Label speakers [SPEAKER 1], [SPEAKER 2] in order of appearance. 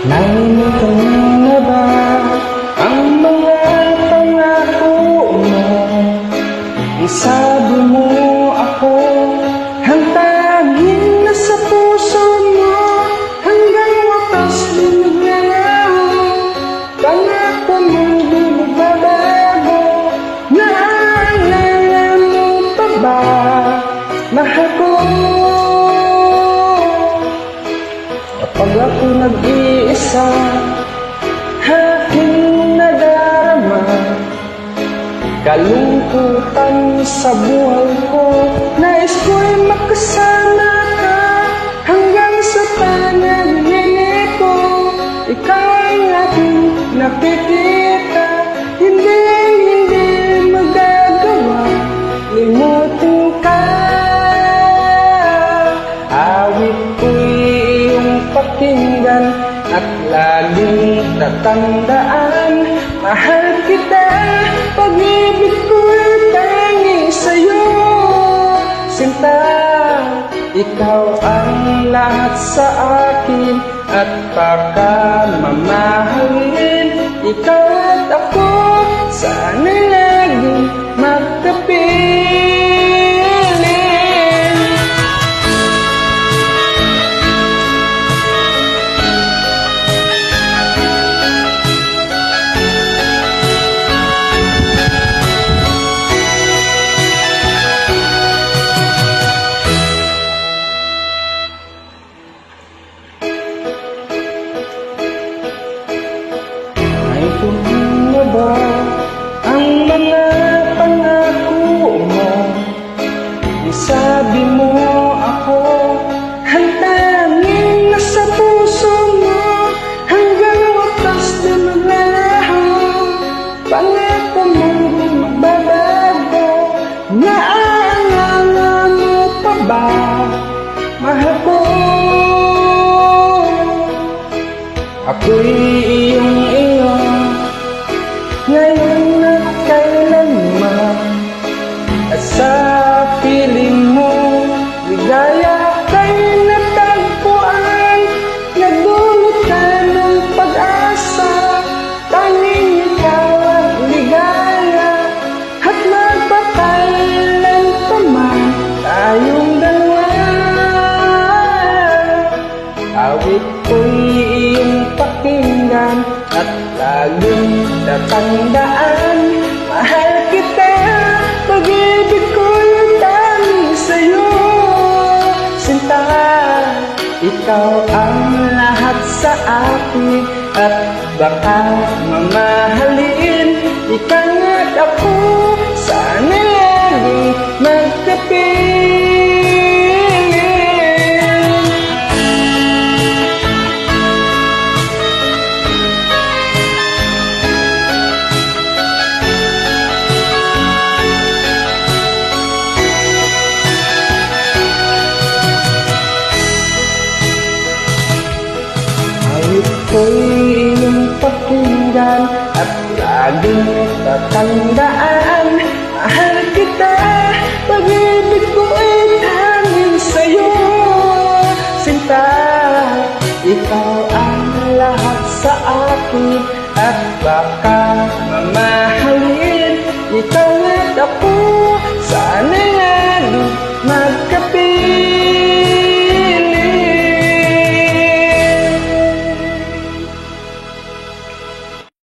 [SPEAKER 1] Nalimutan na ba ang mga pangako mo? Isabi mo ako hantagin na sa puso mo, hanggang wakas lumiglaw. Pangako mo di magbabago, naalala mo pa ba, mahal ko? Kapag ako nag-iisa, aking nadarama kalungkutan sa buhay ko. Nais ko'y makasama ka hanggang sa panaginip ko. Ikaw ang aking nakikita, hindi magagawa limutin ka. Awit ko'y pakinggan at laging tatandaan, mahal kita, pag-ibig ko'y tangi sa'yo. Sinta, ikaw ang lahat sa akin at pagkamamahalin. Ikaw at ako, sana'y laging magkapiling. Naiintindihan mo ba ang mga pangako mo? Isabi mo ako hantagin na sa puso mo, hanggang wakas na maglalaho. Pangako mo di magbabago, naalala mo pa ba, mahal ko? Ako'y iyong iyo, ngayon at kailanman, at sa piling mo, ligaya kay natagpuan. Nagdulot ka ng pag-asa, tanging ikaw ang ligaya, at magpakailan pa man tayong dalawa. Awit ko'y iyong pakinggan at laging tatandaan, mahal kita, pag-ibig ko'y tangi sa'yo. Sinta, ikaw ang lahat sa akin at baka mamahalin. Ikaw at ako, sana'y laging magkapiling. Ako'y iyong pakinggan at laging tatandaan, mahal kita, pag